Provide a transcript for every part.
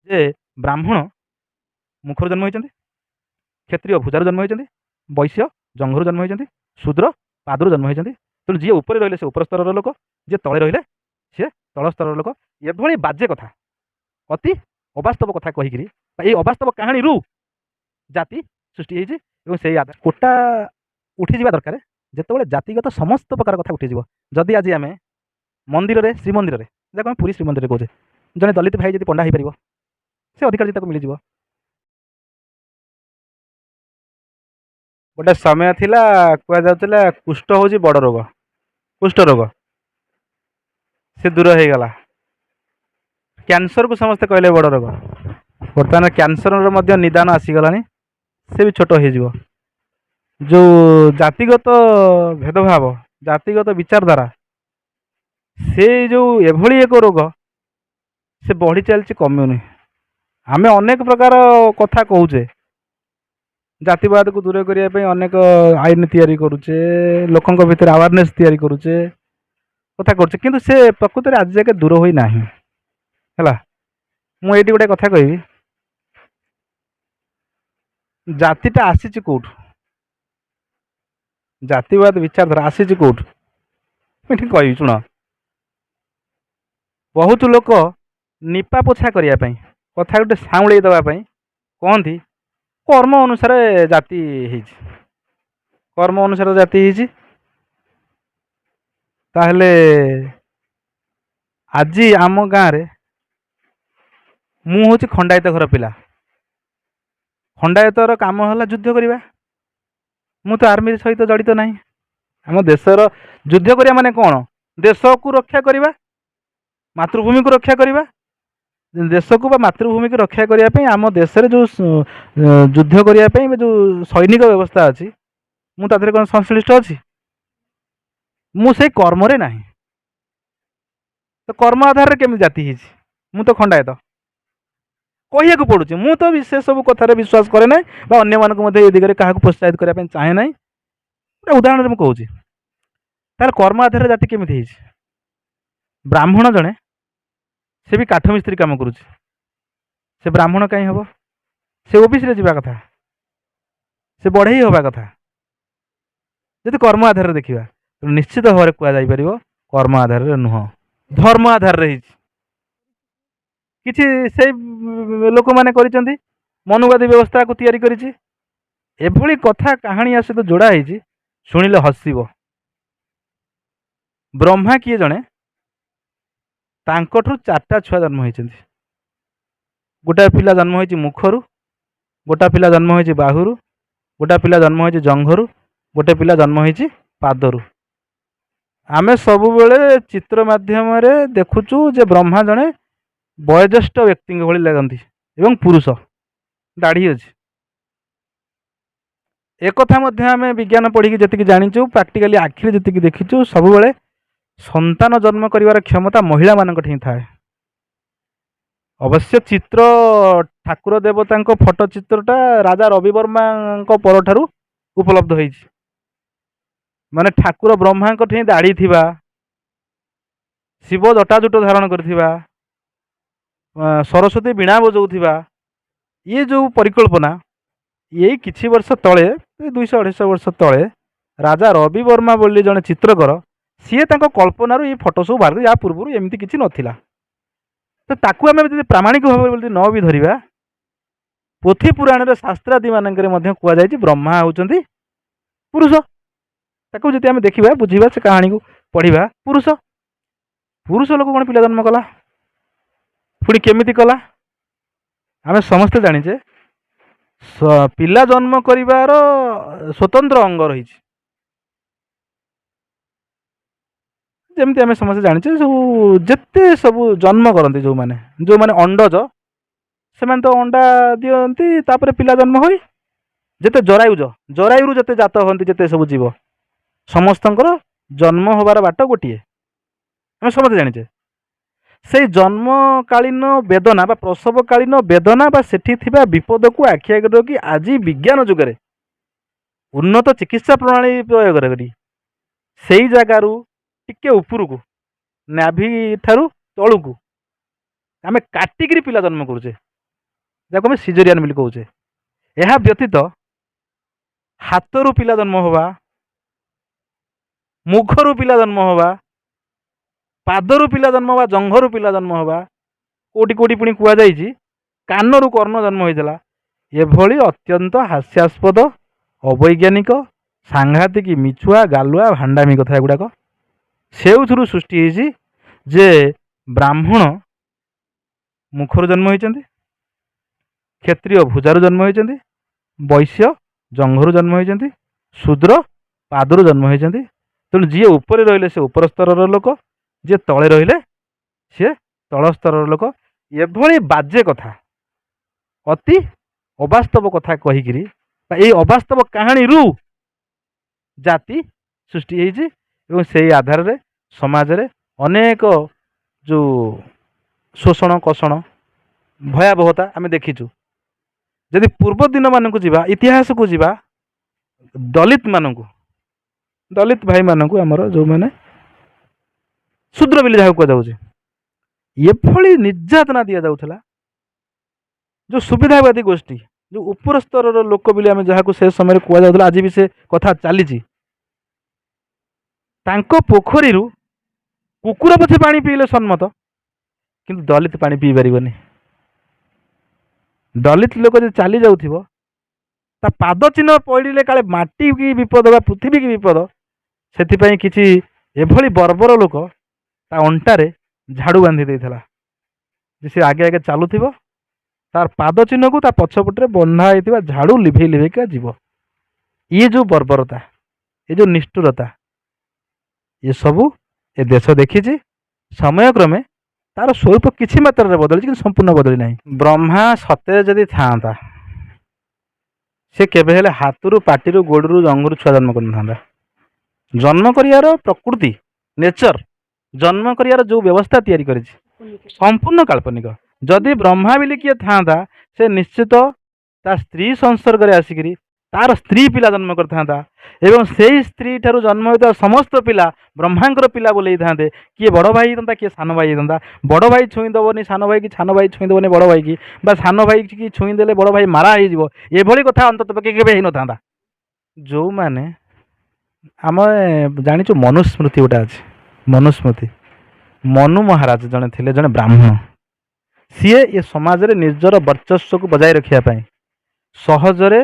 ଯେ ବ୍ରାହ୍ମଣ ମୁଖରୁ ଜନ୍ମ ହୋଇଛନ୍ତି, କ୍ଷତ୍ରିୟ ଭୁଜାରୁ ଜନ୍ମ ହୋଇଛନ୍ତି, ବୈଶ୍ୟ ଜଙ୍ଘରୁ ଜନ୍ମ ହୋଇଛନ୍ତି, ଶୂଦ୍ର ପାଦରୁ ଜନ୍ମ ହୋଇଛନ୍ତି। ତେଣୁ ଯିଏ ଉପରେ ରହିଲେ ସେ ଉପର ସ୍ତରର ଲୋକ, ଯିଏ ତଳେ ରହିଲେ ସେ ତଳ ସ୍ତରର ଲୋକ। ଏଭଳି ବାଜେ କଥା, ଅତି ଅବାସ୍ତବ କଥା କହିକିରି ଏଇ ଅବାସ୍ତବ କାହାଣୀରୁ ଜାତି ସୃଷ୍ଟି ହେଇଛି। ଏବଂ ସେଇ ଆଧାର କୋଟା ଉଠିଯିବା ଦରକାର ଯେତେବେଳେ ଜାତିଗତ ସମସ୍ତ ପ୍ରକାର କଥା ଉଠିଯିବ। ଯଦି ଆଜି ଆମେ ମନ୍ଦିରରେ ଶ୍ରୀମନ୍ଦିରରେ, ଯାହାକୁ ଆମେ ପୁରୀ ଶ୍ରୀମନ୍ଦିରରେ କହୁଛେ, ଜଣେ ଦଳିତ ଭାଇ ଯଦି ପଣ୍ଡା ହେଇପାରିବ ସେ ଅଧିକାର ତାକୁ ମିଳିଯିବ। ଗୋଟେ ସମୟ ଥିଲା କୁହାଯାଉଥିଲା କୁଷ୍ଠ ହେଉଛି ବଡ଼ ରୋଗ, କୁଷ୍ଠ ରୋଗ ସେ ଦୂର ହେଇଗଲା। କ୍ୟାନ୍ସରକୁ ସମସ୍ତେ କହିଲେ ବଡ଼ ରୋଗ, ବର୍ତ୍ତମାନ କ୍ୟାନ୍ସରର ମଧ୍ୟ ନିଦାନ ଆସିଗଲାଣି, ସେ ବି ଛୋଟ ହେଇଯିବ। ଯେଉଁ ଜାତିଗତ ଭେଦଭାବ, ଜାତିଗତ ବିଚାରଧାରା, ସେ ଯେଉଁ ଏଭଳି ଏକ ରୋଗ ସେ ବଢ଼ି ଚାଲିଛି, କମୁନି। ଆମେ ଅନେକ ପ୍ରକାର କଥା କହୁଛେ, ଜାତିବାଦକୁ ଦୂର କରିବା ପାଇଁ ଅନେକ ଆଇନ ତିଆରି କରୁଛେ, ଲୋକଙ୍କ ଭିତରେ ଆୱାରନେସ୍ ତିଆରି କରୁଛେ, କଥା କରୁଛେ, କିନ୍ତୁ ସେ ପ୍ରକୃତରେ ଆଜି ଯାକେ ଦୂର ହୋଇନାହିଁ। ହେଲା, ମୁଁ ଏଇଠି ଗୋଟେ କଥା କହିବି, ଜାତିଟା ଆସିଛି କୋଉଠୁ, ଜାତିବାଦ ବିଚାରଧାରା ଆସିଛି କୋଉଠୁ, ମୁଁ ଏଠି କହିବି ଶୁଣ। ବହୁତ ଲୋକ ନିପା ପୋଛା କରିବା ପାଇଁ, କଥା ଗୋଟେ ସାଉଁଳେଇ ଦେବା ପାଇଁ କହନ୍ତି କର୍ମ ଅନୁସାରେ ଜାତି ହେଇଛି, କର୍ମ ଅନୁସାରେ ଜାତି ହେଇଛି। ତାହେଲେ ଆଜି ଆମ ଗାଁରେ ମୁଁ ହେଉଛି ଖଣ୍ଡାୟତ ଘର ପିଲା, ଖଣ୍ଡାୟତର କାମ ହେଲା ଯୁଦ୍ଧ କରିବା। ମୁଁ ତ ଆର୍ମି ସହିତ ଜଡ଼ିତ ନାହିଁ। ଆମ ଦେଶର ଯୁଦ୍ଧ କରିବା ମାନେ କ'ଣ? ଦେଶକୁ ରକ୍ଷା କରିବା, ମାତୃଭୂମିକୁ ରକ୍ଷା କରିବା। ଦେଶକୁ ବା ମାତୃଭୂମିକୁ ରକ୍ଷା କରିବା ପାଇଁ ଆମ ଦେଶରେ ଯେଉଁ ଯୁଦ୍ଧ କରିବା ପାଇଁ ଯେଉଁ ସୈନିକ ବ୍ୟବସ୍ଥା ଅଛି, ମୁଁ ତା ଦେହରେ କ'ଣ ସଂଶ୍ଳିଷ୍ଟ ଅଛି? ମୁଁ ସେଇ କର୍ମରେ ନାହିଁ। ତ କର୍ମ ଆଧାରରେ କେମିତି ଜାତି ହେଇଛି? ମୁଁ ତ ଖଣ୍ଡାୟତ, କହିବାକୁ ପଡ଼ୁଛି। ମୁଁ ତ ସେ ସବୁ କଥାରେ ବିଶ୍ୱାସ କରେ ନାହିଁ, ବା ଅନ୍ୟମାନଙ୍କୁ ମଧ୍ୟ ଏ ଦିଗରେ କାହାକୁ ପ୍ରୋତ୍ସାହିତ କରିବା ପାଇଁ ଚାହେଁ ନାହିଁ। ଗୋଟେ ଉଦାହରଣରେ ମୁଁ କହୁଛି, ତାହେଲେ କର୍ମ ଆଧାରରେ ଜାତି କେମିତି ହେଇଛି? ବ୍ରାହ୍ମଣ ଜଣେ, ସେ ବି କାଠ ମିସ୍ତ୍ରୀ କାମ କରୁଛି, ସେ ବ୍ରାହ୍ମଣ କାହିଁ ହେବ? ସେ ଓବିସିରେ ଯିବା କଥା, ସେ ବଢ଼େଇ ହେବା କଥା। ଯଦି କର୍ମ ଆଧାରରେ ଦେଖିବା, ନିଶ୍ଚିତ ଭାବରେ କୁହାଯାଇପାରିବ କର୍ମ ଆଧାରରେ ନୁହଁ, ଧର୍ମ ଆଧାରରେ ହେଇଛି। କିଛି ସେଇ ଲୋକମାନେ କରିଛନ୍ତି, ମନୁବାଦୀ ବ୍ୟବସ୍ଥାକୁ ତିଆରି କରିଛି। ଏଭଳି କଥା କାହାଣୀ ଆ ସହିତ ଯୋଡ଼ା ହେଇଛି, ଶୁଣିଲେ ହସିବ। ବ୍ରହ୍ମା କିଏ ଜଣେ, ତାଙ୍କଠୁ 4ଟା ଛୁଆ ଜନ୍ମ ହୋଇଛନ୍ତି। ଗୋଟାଏ ପିଲା ଜନ୍ମ ହୋଇଛି ମୁଖରୁ, ଗୋଟା ପିଲା ଜନ୍ମ ହୋଇଛି ବାହୁରୁ, ଗୋଟା ପିଲା ଜନ୍ମ ହୋଇଛି ଜଙ୍ଘରୁ, ଗୋଟେ ପିଲା ଜନ୍ମ ହୋଇଛି ପାଦରୁ। ଆମେ ସବୁବେଳେ ଚିତ୍ର ମାଧ୍ୟମରେ ଦେଖୁଛୁ ଯେ ବ୍ରହ୍ମା ଜଣେ ବୟୋଜ୍ୟେଷ୍ଠ ବ୍ୟକ୍ତିଙ୍କ ଭଳି ଲାଗନ୍ତି ଏବଂ ପୁରୁଷ, ଦାଢ଼ି ଅଛି। एकथा मध्य आमे विज्ञान पढ़ी जी जाचु, प्राक्टिकाली आखिरे जी देखीचु, सबुबले संतान जन्म कर क्षमता महिला मानक ही थाए। अवश्य चित्र ठाकुर देवता फोटो चित्रटा राजा रवि वर्मा पर उपलब्ध हो, माने ठाकुर ब्रह्मा दाढ़ी थिबा, शिव जटाजुट धारण करथिबा, सरस्वती बीणा बजाउथिबा, ये जो परिकल्पना यही किछि वर्ष तले 200-250 वर्ष तले राजा रवि वर्मा बोली जड़े चित्रकर सी कल्पना ये फोटो सब बाहर या पूर्व एमती किसी नाला। तो ताकू आम प्रामाणिक भाव न भी धरिबा, पोथी पुराण शास्त्रादी मानक कहुई ब्रह्मा होउचंती पुरुष। ताकू जदि आम देखा बुझा से कहानी को पढ़ा, पुरुष पुरुष लोक कौन पिला जन्म कला, पुणी केमिति कला? आम समस्ते जानीचे पिला जन्म करिवार स्वतंत्र अंग रही। जमती आम समस्त जानीचे सब जिते सब जन्म करते जो माने अंडज से तो अंडा दियंती, तापर पिला जन्म हो जिते जरायुज जरायुरु जिते जात हंती जिते सब जीव समस्त जन्म होबार बाट गोटे आम समस्त जानीचे। से जन्मकालीन वेदना बा प्रसवकालीन वेदना बा सेठी थिबा विपद को आखि आगे रखी आज विज्ञान जुगे उन्नत चिकित्सा प्रणाली प्रयोग करी से जगार टिके उपरकू नाभि ठारू तलू आम काटिकी पिला जन्म करुचे। ଯାହାକୁ ଆମେ ସିଜରିଆନ୍ ବୋଲି କହୁଛେ। ଏହା ବ୍ୟତୀତ ହାତରୁ ପିଲା ଜନ୍ମ ହେବା, ମୁଖରୁ ପିଲା ଜନ୍ମ ହେବା, ପାଦରୁ ପିଲା ଜନ୍ମ ହେବା, ଜଙ୍ଘରୁ ପିଲା ଜନ୍ମ ହେବା, କୋଉଠି କୋଉଠି ପୁଣି କୁହାଯାଇଛି କାନରୁ କର୍ଣ୍ଣ ଜନ୍ମ ହୋଇଥିଲା। ଏଭଳି ଅତ୍ୟନ୍ତ ହାସ୍ୟାସ୍ପଦ, ଅବୈଜ୍ଞାନିକ, ସାଂଘାତିକ, ମିଛୁଆ, ଗାଲୁଆ, ଭାଣ୍ଡାମୀ କଥା ଏଗୁଡ଼ାକ। ସେଉଥିରୁ ସୃଷ୍ଟି ହେଇଛି ଯେ ବ୍ରାହ୍ମଣ ମୁଖରୁ ଜନ୍ମ ହୋଇଛନ୍ତି, କ୍ଷତ୍ରିୟ ଭୁଜାରୁ ଜନ୍ମ ହୋଇଛନ୍ତି, ବୈଶ୍ୟ ଜଙ୍ଘରୁ ଜନ୍ମ ହୋଇଛନ୍ତି, ଶୂଦ୍ର ପାଦରୁ ଜନ୍ମ ହୋଇଛନ୍ତି। ତେଣୁ ଯିଏ ଉପରେ ରହିଲେ ସେ ଉପର ସ୍ତରର ଲୋକ, ଯିଏ ତଳେ ରହିଲେ ସିଏ ତଳ ସ୍ତରର ଲୋକ। ଏଭଳି ବାଜେ କଥା, ଅତି ଅବାସ୍ତବ କଥା କହିକିରି ବା ଏଇ ଅବାସ୍ତବ କାହାଣୀରୁ ଜାତି ସୃଷ୍ଟି ହେଇଛି ଏବଂ ସେଇ ଆଧାରରେ ସମାଜରେ ଅନେକ ଯେଉଁ ଶୋଷଣ କଷଣ ଭୟାବହତା ଆମେ ଦେଖିଛୁ। ଯଦି ପୂର୍ବ ଦିନମାନଙ୍କୁ ଯିବା, ଇତିହାସକୁ ଯିବା, ଦଳିତ ଭାଇମାନଙ୍କୁ ଆମର ଯେଉଁମାନେ ଶୂଦ୍ର ବୋଲି ଯାହାକୁ କୁହାଯାଉଛି, ଏଭଳି ନିର୍ଯାତନା ଦିଆଯାଉଥିଲା। ଯେଉଁ ସୁବିଧାବାଦୀ ଗୋଷ୍ଠୀ, ଯେଉଁ ଉପର ସ୍ତରର ଲୋକ ବୋଲି ଆମେ ଯାହାକୁ ସେ ସମୟରେ କୁହାଯାଉଥିଲା, ଆଜି ବି ସେ କଥା ଚାଲିଛି। ତାଙ୍କ ପୋଖରୀରୁ କୁକୁର ପଛେ ପାଣି ପିଇଲେ ସମ୍ମତ, କିନ୍ତୁ ଦଳିତ ପାଣି ପିଇ ପାରିବନି। ଦଳିତ ଲୋକ ଯଦି ଚାଲି ଯାଉଥିବ, ତା ପାଦ ଚିହ୍ନ ପଡ଼ିଲେ କାଳେ ମାଟି କି ବିପଦ ବା ପୃଥିବୀ କି ବିପଦ, ସେଥିପାଇଁ କିଛି ଏଭଳି ବର୍ବର ଲୋକ ତା ଅଣ୍ଟାରେ ଝାଡ଼ୁ ବାନ୍ଧି ଦେଇଥିଲା ଯେ ସେ ଆଗେ ଆଗେ ଚାଲୁଥିବ, ତାର ପାଦ ଚିହ୍ନକୁ ତା ପଛପଟରେ ବନ୍ଧା ହେଇଥିବା ଝାଡ଼ୁ ଲିଭେଇ ଲିଭେଇକା ଯିବ। ଇଏ ଯେଉଁ ବର୍ବରତା, ଏ ଯେଉଁ ନିଷ୍ଠୁରତା, ଏସବୁ ଏ ଦେଶ ଦେଖିଛି। ସମୟକ୍ରମେ ତାର ସ୍ୱରୂପ କିଛି ମାତ୍ରାରେ ବଦଳିଛି, କିନ୍ତୁ ସମ୍ପୂର୍ଣ୍ଣ ବଦଳି ନାହିଁ। ବ୍ରହ୍ମା ସତରେ ଯଦି ଥାଆନ୍ତା, ସେ କେବେ ହେଲେ ହାତରୁ, ପାଟିରୁ, ଗୋଡ଼ରୁ, ଜଙ୍ଘରୁ ଛୁଆ ଜନ୍ମ କରିନଥାନ୍ତା। ଜନ୍ମ କରିବାର ପ୍ରକୃତି, ନେଚର, ଜନ୍ମ କରିବାର ଯେଉଁ ବ୍ୟବସ୍ଥା ତିଆରି କରିଛି ସମ୍ପୂର୍ଣ୍ଣ କାଳ୍ପନିକ। ଯଦି ବ୍ରହ୍ମା ବୋଲି କିଏ ଥାଆନ୍ତା, ସେ ନିଶ୍ଚିତ ତା ସ୍ତ୍ରୀ ସଂସର୍ଗରେ ଆସିକିରି ତାର ସ୍ତ୍ରୀ ପିଲା ଜନ୍ମ କରିଥାନ୍ତା ଏବଂ ସେଇ ସ୍ତ୍ରୀ ଠାରୁ ଜନ୍ମ ହୋଇଥିବା ସମସ୍ତ ପିଲା ବ୍ରହ୍ମାଙ୍କର ପିଲା ବୋଲେଇଥାନ୍ତେ। କିଏ ବଡ଼ ଭାଇ ହେଇଥାନ୍ତା, କିଏ ସାନ ଭାଇ ହେଇଥାନ୍ତା। ବଡ଼ ଭାଇ ଛୁଇଁ ଦେବନି ସାନ ଭାଇକି, ସାନ ଭାଇ ଛୁଇଁ ଦେବନି ବଡ଼ ଭାଇକି, ବା ସାନ ଭାଇକି ଛୁଇଁ ଦେଲେ ବଡ଼ ଭାଇ ମାରା ହେଇଯିବ। ଏଭଳି କଥା ଅନ୍ତତଃ ପକ୍ଷେ କେବେ ହେଇନଥାନ୍ତା। ଯେଉଁମାନେ ଆମେ ଜାଣିଛୁ ମନୁସ୍ମୃତି ଗୋଟେ ଅଛି, ମନୁସ୍ମୃତି। ମନୁ ମହାରାଜ ଜଣେ ଥିଲେ, ଜଣେ ବ୍ରାହ୍ମଣ। ସିଏ ଏ ସମାଜରେ ନିଜର ବର୍ଚସ୍ୱକୁ ବଜାୟ ରଖିବା ପାଇଁ, ସହଜରେ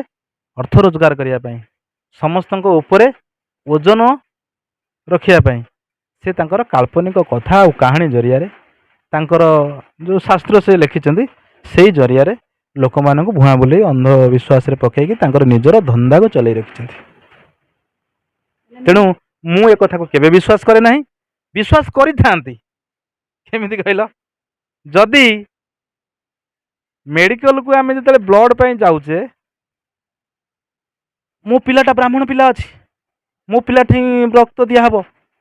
ଅର୍ଥ ରୋଜଗାର କରିବା ପାଇଁ, ସମସ୍ତଙ୍କ ଉପରେ ଓଜନ ରଖିବା ପାଇଁ ସେ ତାଙ୍କର କାଳ୍ପନିକ କଥା ଆଉ କାହାଣୀ ଜରିଆରେ, ତାଙ୍କର ଯେଉଁ ଶାସ୍ତ୍ର ସେ ଲେଖିଛନ୍ତି ସେଇ ଜରିଆରେ ଲୋକମାନଙ୍କୁ ଭୁଆଁ ବୁଲେଇ ଅନ୍ଧବିଶ୍ୱାସରେ ପକାଇକି ତାଙ୍କର ନିଜର ଧନ୍ଦାକୁ ଚଲେଇ ରଖିଛନ୍ତି। ତେଣୁ ମୁଁ ଏ କଥାକୁ କେବେ ବିଶ୍ୱାସ କରେ ନାହିଁ। ବିଶ୍ୱାସ କରିଥାନ୍ତି କେମିତି କହିଲ, ଯଦି ମେଡ଼ିକାଲକୁ ଆମେ ଯେତେବେଳେ ବ୍ଲଡ଼ ପାଇଁ ଯାଉଛେ, ମୋ ପିଲାଟା ବ୍ରାହ୍ମଣ ପିଲା ଅଛି, ମୋ ପିଲାଠି ରକ୍ତ ଦିଆହେବ,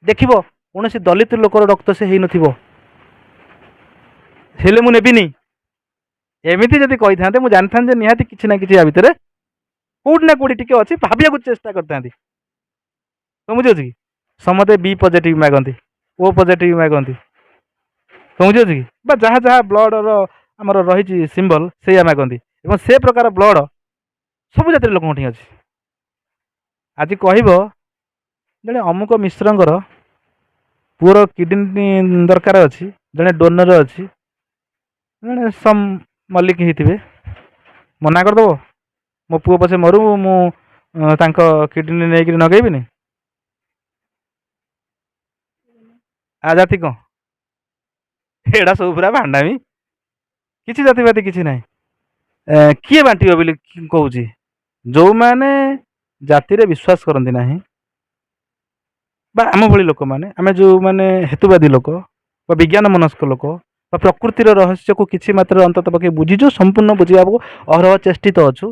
ଦେଖିବ କୌଣସି ଦଳିତ ଲୋକର ରକ୍ତ ସେ ହେଇନଥିବ, ହେଲେ ମୁଁ ନେବିନି। ଏମିତି ଯଦି କହିଥାନ୍ତେ ମୁଁ ଜାଣିଥାନ୍ତି ଯେ ନିହାତି କିଛି ନା କିଛି ୟା ଭିତରେ କୋଉଠି ନା କୋଉଠି ଟିକେ ଅଛି, ଭାବିବାକୁ ଚେଷ୍ଟା କରିଥାନ୍ତି। ବୁଝିଅଛି କି? ସମସ୍ତେ ବି ପଜିଟିଭ ମାଗନ୍ତି, ଓ ପଜିଟିଭ ମାଗନ୍ତି, ବୁଝିଅଛି କି? ବା ଯାହା ଯାହା ବ୍ଲଡ଼ର ଆମର ରହିଛି ସିମ୍ବଲ ସେଇଆ ମାଗନ୍ତି ଏବଂ ସେ ପ୍ରକାର ବ୍ଲଡ଼ ସବୁ ଜାତିର ଲୋକଙ୍କ ଠି ଅଛି। ଆଜି କହିବ ଜଣେ ଅମୁକ ମିଶ୍ରଙ୍କର ପୁଅର କିଡ଼ନୀ ଦରକାର ଅଛି, ଜଣେ ଡୋନର ଅଛି, ଜଣେ ସମ୍ ମଲ୍ଲିକ ହେଇଥିବେ, ମନା କରିଦେବ ମୋ ପୁଅ ପଛେ ମରୁ, ମୁଁ ତାଙ୍କ କିଡ଼ନୀ ନେଇକରି ନଗେଇବିନି। ଆ ଜାତି କ'ଣ? ଏଇଟା ସବୁ ପୁରା ଭାଣ୍ଡାମି, କିଛି ଜାତିବାଦୀ କିଛି ନାହିଁ। କିଏ ବାଣ୍ଟିବ ବୋଲି କହୁଛି? ଯେଉଁମାନେ ଜାତିରେ ବିଶ୍ୱାସ କରନ୍ତି ନାହିଁ, ବା ଆମ ଭଳି ଲୋକମାନେ, ଆମେ ଯେଉଁମାନେ ହେତୁବାଦୀ ଲୋକ ବା ବିଜ୍ଞାନ ମନସ୍କ ଲୋକ ବା ପ୍ରକୃତିର ରହସ୍ୟକୁ କିଛି ମାତ୍ରାରେ ଅନ୍ତତଃ ପକ୍ଷେ ବୁଝିଛୁ, ସମ୍ପୂର୍ଣ୍ଣ ବୁଝିବାକୁ ଅହରହ ଚେଷ୍ଟିତ ଅଛୁ,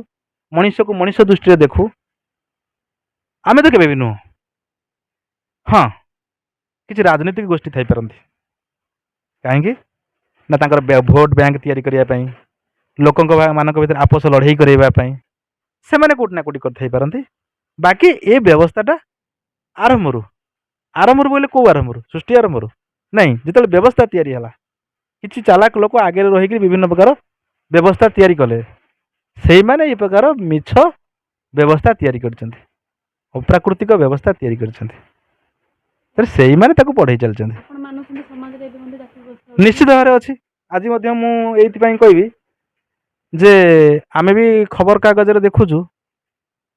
ମଣିଷକୁ ମଣିଷ ଦୃଷ୍ଟିରେ ଦେଖୁ, ଆମେ ତ କେବେ ବି ନୁହଁ। ହଁ, କିଛି ରାଜନୈତିକ ଗୋଷ୍ଠୀ ଥାଇପାରନ୍ତି, କାହିଁକି ନା ତାଙ୍କର ଭୋଟ ବ୍ୟାଙ୍କ ତିଆରି କରିବା ପାଇଁ, ଲୋକଙ୍କ ମାନଙ୍କ ଭିତରେ ଆପୋଷ ଲଢ଼େଇ କରାଇବା ପାଇଁ ସେମାନେ କୋଉଠି ନା କୋଉଠି କରିଥାଇପାରନ୍ତି। ବାକି ଏ ବ୍ୟବସ୍ଥାଟା ଆରମ୍ଭରୁ ବୋଇଲେ କେଉଁ ଆରମ୍ଭରୁ? ସୃଷ୍ଟି ଆରମ୍ଭରୁ ନାହିଁ, ଯେତେବେଳେ ବ୍ୟବସ୍ଥା ତିଆରି ହେଲା, କିଛି ଚାଲାକ ଲୋକ ଆଗରେ ରହିକି ବିଭିନ୍ନ ପ୍ରକାର ବ୍ୟବସ୍ଥା ତିଆରି କଲେ ସେଇମାନେ ଏଇ ପ୍ରକାର ମିଛ ବ୍ୟବସ୍ଥା ତିଆରି କରିଛନ୍ତି, ଅପ୍ରାକୃତିକ ବ୍ୟବସ୍ଥା ତିଆରି କରିଛନ୍ତି। ସେଇମାନେ ତାକୁ ପଢ଼େଇ ଚାଲିଛନ୍ତି। ନିଶ୍ଚିତ ଭାବରେ ଅଛି। ଆଜି ମଧ୍ୟ ମୁଁ ଏଇଥିପାଇଁ କହିବି ଯେ ଆମେ ବି ଖବରକାଗଜରେ ଦେଖୁଛୁ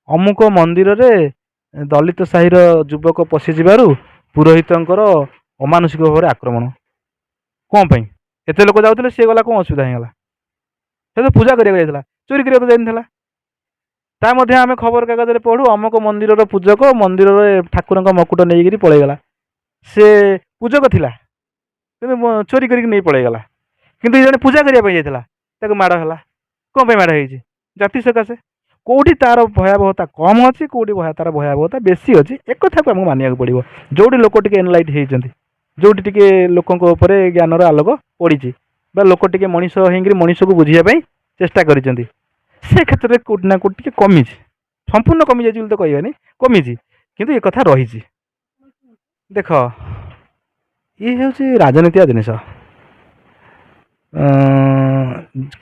ଅମୁକ ମନ୍ଦିରରେ ଦଳିତ ସାହିର ଯୁବକ ପଶିଯିବାରୁ ପୁରୋହିତଙ୍କର ଅମାନୁଷିକ ଭାବରେ ଆକ୍ରମଣ। କ'ଣ ପାଇଁ? ଏତେ ଲୋକ ଯାଉଥିଲେ, ସିଏ ଗଲା, କ'ଣ ଅସୁବିଧା ହେଇଗଲା? ସେ ତ ପୂଜା କରିବାକୁ ଯାଇଥିଲା, ଚୋରି କରିବାକୁ ଯାଇନଥିଲା। ତା ମଧ୍ୟ ଆମେ ଖବରକାଗଜରେ ପଢ଼ୁ ଅମୁକ ମନ୍ଦିରର ପୂଜକ ମନ୍ଦିରରେ ଠାକୁରଙ୍କ ମକୁଟ ନେଇକରି ପଳେଇଗଲା। ସେ ପୂଜକ ଥିଲା କିନ୍ତୁ ଚୋରି କରିକି ନେଇ ପଳେଇଗଲା। କିନ୍ତୁ ଜଣେ ପୂଜା କରିବା ପାଇଁ ଯାଇଥିଲା, ତାକୁ ମାଡ଼ ହେଲା। କ'ଣ ପାଇଁ ମାଡ଼ ହେଇଛି? ଜାତି ସକାଶେ। କେଉଁଠି ତାର ଭୟାବହତା କମ୍ ଅଛି, କେଉଁଠି ତାର ଭୟାବହତା ବେଶୀ ଅଛି, ଏକଥାକୁ ଆମକୁ ମାନିବାକୁ ପଡ଼ିବ। ଯେଉଁଠି ଲୋକ ଟିକେ ଏନଲାଇଟ୍ ହେଇଛନ୍ତି, ଯେଉଁଠି ଟିକେ ଲୋକଙ୍କ ଉପରେ ଜ୍ଞାନର ଆଲୋକ ପଡ଼ିଛି, ବା ଲୋକ ଟିକେ ମଣିଷ ହେଇକିରି ମଣିଷକୁ ବୁଝିବା ପାଇଁ ଚେଷ୍ଟା କରିଛନ୍ତି, ସେ କ୍ଷେତ୍ରରେ କେଉଁଠି ନା କେଉଁଠି ଟିକେ କମିଛି। ସମ୍ପୂର୍ଣ୍ଣ କମିଯାଇଛି ବୋଲି ତ କହିବାନି, କମିଛି, କିନ୍ତୁ ଏ କଥା ରହିଛି। ଦେଖ, ଇଏ ହେଉଛି ରାଜନୀତିଆ ଜିନିଷ।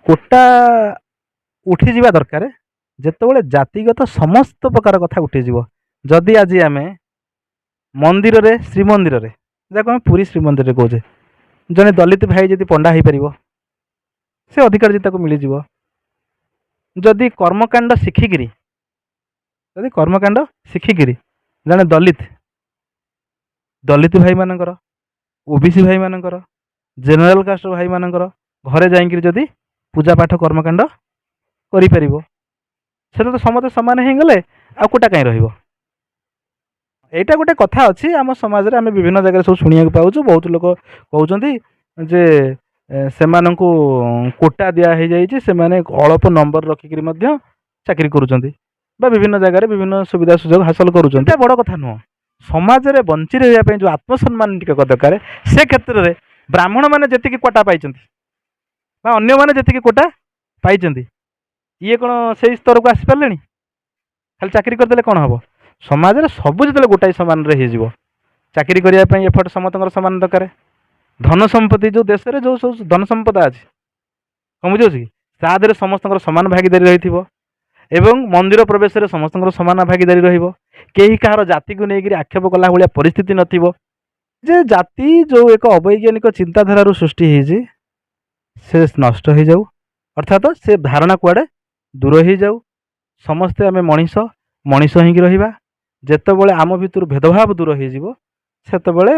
କୋଟା ଉଠିଯିବା ଦରକାର ଯେତେବେଳେ ଜାତିଗତ ସମସ୍ତ ପ୍ରକାର କଥା ଉଠିଯିବ। ଯଦି ଆଜି ଆମେ ମନ୍ଦିରରେ, ଶ୍ରୀମନ୍ଦିରରେ, ଯାହାକୁ ଆମେ ପୁରୀ ଶ୍ରୀମନ୍ଦିରରେ କହୁଛେ, ଜଣେ ଦଳିତ ଭାଇ ଯଦି ପଣ୍ଡା ହେଇପାରିବ, ସେ ଅଧିକାର ଯଦି ତାକୁ ମିଳିଯିବ। ଯଦି କର୍ମକାଣ୍ଡ ଶିଖିକିରି ଜଣେ ଦଳିତ ଭାଇମାନଙ୍କର, ଓବିସି ଭାଇମାନଙ୍କର, ଜେନେରାଲ କାଷ୍ଟ ଭାଇମାନଙ୍କର ଘରେ ଯାଇକିରି ଯଦି ପୂଜାପାଠ କର୍ମକାଣ୍ଡ କରିପାରିବ, ସେଟା ତ ସମସ୍ତେ ସମାନ ହେଇଗଲେ, ଆଉ କୋଟା କାହିଁ ରହିବ? ଏଇଟା ଗୋଟେ କଥା ଅଛି ଆମ ସମାଜରେ, ଆମେ ବିଭିନ୍ନ ଜାଗାରେ ସବୁ ଶୁଣିବାକୁ ପାଉଛୁ। ବହୁତ ଲୋକ କହୁଛନ୍ତି ଯେ ସେମାନଙ୍କୁ କୋଟା ଦିଆ ହେଇଯାଇଛି, ସେମାନେ ଅଳ୍ପ ନମ୍ବର ରଖିକିରି ମଧ୍ୟ ଚାକିରି କରୁଛନ୍ତି ବା ବିଭିନ୍ନ ଜାଗାରେ ବିଭିନ୍ନ ସୁବିଧା ସୁଯୋଗ ହାସଲ କରୁଛନ୍ତି। ଏଟା ବଡ଼ କଥା ନୁହଁ। ସମାଜରେ ବଞ୍ଚି ରହିବା ପାଇଁ ଯେଉଁ ଆତ୍ମସମ୍ମାନ ଟିକେ ଦରକାର, ସେ କ୍ଷେତ୍ରରେ ବ୍ରାହ୍ମଣମାନେ ଯେତିକି କୋଟା ପାଇଛନ୍ତି ବା ଅନ୍ୟମାନେ ଯେତିକି କୋଟା ପାଇଛନ୍ତି, ଇଏ କ'ଣ ସେଇ ସ୍ତରକୁ ଆସିପାରିଲେଣି? ଖାଲି ଚାକିରି କରିଦେଲେ କ'ଣ ହେବ? ସମାଜରେ ସବୁ ଯେତେବେଳେ ଗୋଟାଏ ସମାନରେ ହେଇଯିବ, ଚାକିରି କରିବା ପାଇଁ ଏଫର୍ଟ ସମସ୍ତଙ୍କର ସମାନ ଦରକାର। ଧନ ସମ୍ପତ୍ତି, ଯେଉଁ ଦେଶରେ ଯେଉଁ ସବୁ ଧନ ସମ୍ପଦ ଅଛି, କ'ଣ ବୁଝୁଛି କି, ତା ଦେହରେ ସମସ୍ତଙ୍କର ସମାନ ଭାଗିଦାରୀ ରହିଥିବ ଏବଂ ମନ୍ଦିର ପ୍ରବେଶରେ ସମସ୍ତଙ୍କର ସମାନ ଭାଗିଦାରୀ ରହିବ। କେହି କାହାର ଜାତିକୁ ନେଇକରି ଆକ୍ଷେପ କଲା ଭଳିଆ ପରିସ୍ଥିତି ନଥିବ। ଯେ ଜାତି ଯେଉଁ ଏକ ଅବୈଜ୍ଞାନିକ ଚିନ୍ତାଧାରାରୁ ସୃଷ୍ଟି ହେଇଛି, ସେ ନଷ୍ଟ ହେଇଯାଉ, ଅର୍ଥାତ୍ ସେ ଧାରଣା କୁଆଡ଼େ ଦୂର ହେଇଯାଉ। ସମସ୍ତେ ଆମେ ମଣିଷ ହେଇକି ରହିବା। ଯେତେବେଳେ ଆମ ଭିତରୁ ଭେଦଭାବ ଦୂର ହେଇଯିବ, ସେତେବେଳେ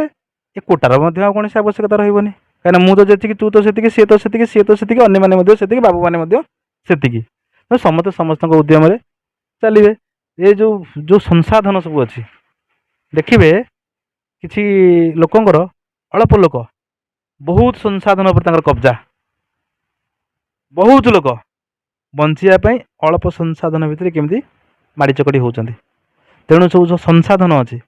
ଏ କୋଟାର ମଧ୍ୟ ଆଉ କୌଣସି ଆବଶ୍ୟକତା ରହିବନି। କାହିଁକିନା ମୁଁ ତ ଯେତିକି, ତୁ ତ ସେତିକି, ସିଏ ତ ସେତିକି, ଅନ୍ୟମାନେ ମଧ୍ୟ ସେତିକି, ବାବୁମାନେ ମଧ୍ୟ ସେତିକି। ସମସ୍ତେ ସମସ୍ତଙ୍କ ଉଦ୍ୟମରେ ଚାଲିବେ। ଏ ଯେଉଁ ସଂସାଧନ ସବୁ ଅଛି, ଦେଖିବେ କିଛି ଲୋକଙ୍କର, ଅଳ୍ପ ଲୋକ ବହୁତ ସଂସାଧନ ଉପରେ ତାଙ୍କର କବ୍ଜା। ବହୁତ ଲୋକ ବଞ୍ଚିବା ପାଇଁ ଅଳ୍ପ ସଂସାଧନ ଭିତରେ କେମିତି ମାଡ଼ି ଚକଟି ହେଉଛନ୍ତି। ତେଣୁ ସବୁ ଯେଉଁ ସଂସାଧନ ଅଛି,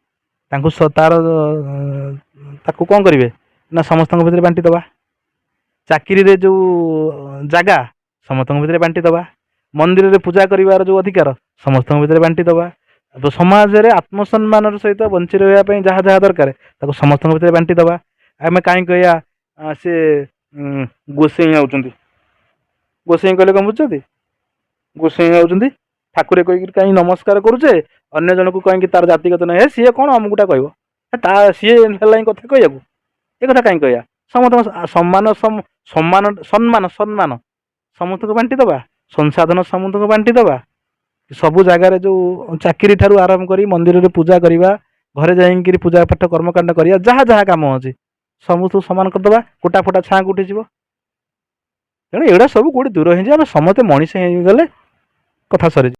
ତାକୁ କ'ଣ କରିବେ ନା ସମସ୍ତଙ୍କ ଭିତରେ ବାଣ୍ଟି ଦେବା। ଚାକିରିରେ ଯେଉଁ ଜାଗା, ସମସ୍ତଙ୍କ ଭିତରେ ବାଣ୍ଟି ଦେବା। ମନ୍ଦିରରେ ପୂଜା କରିବାର ଯେଉଁ ଅଧିକାର, ସମସ୍ତଙ୍କ ଭିତରେ ବାଣ୍ଟି ଦେବା। ସମାଜରେ ଆତ୍ମସମ୍ମାନର ସହିତ ବଞ୍ଚି ରହିବା ପାଇଁ ଯାହା ଯାହା ଦରକାର, ତାକୁ ସମସ୍ତଙ୍କ ଭିତରେ ବାଣ୍ଟି ଦେବା। ଆମେ କାହିଁ କହିବା ସେ ଗୋସେଇଁ ଆଉଛନ୍ତି, ଗୋସେଇଁ କହିଲେ କ'ଣ ବୁଝୁଛନ୍ତି? ଗୋସେଇଁ ଆଉଛନ୍ତି, ଠାକୁରେ କହିକି କାହିଁ ନମସ୍କାର କରୁଛେ, ଅନ୍ୟ ଜଣକୁ କାହିଁକି ତାର ଜାତିଗତ ନାହିଁ, ସିଏ କ'ଣ ଅମୁକଟା କହିବ, ସିଏ ହେଲା ହିଁ କଥା କହିବାକୁ। ଏ କଥା କାହିଁ କହିବା? ସମସ୍ତଙ୍କ ସମ୍ମାନ ସମସ୍ତଙ୍କୁ ବାଣ୍ଟି ଦେବା, ସଂସାଧନ ସମସ୍ତଙ୍କୁ ବାଣ୍ଟି ଦେବା। ସବୁ ଜାଗାରେ ଯେଉଁ ଚାକିରି ଠାରୁ ଆରମ୍ଭ କରି ମନ୍ଦିରରେ ପୂଜା କରିବା, ଘରେ ଯାଇକିରି ପୂଜା ପାଠ କର୍ମକାଣ୍ଡ କରିବା, ଯାହା ଯାହା କାମ ଅଛି ସମସ୍ତଙ୍କୁ ସମାନ କରିଦେବା। କୋଟା ଫୋଟା ଛାଁକୁ ଉଠିଯିବ। ତେଣୁ ଏଗୁଡ଼ା ସବୁ କେଉଁଠି ଦୂର ହେଇଯିବ। ଆମେ ସମସ୍ତେ ମଣିଷ ହେଇଗଲେ କଥା ସରିଯିବ।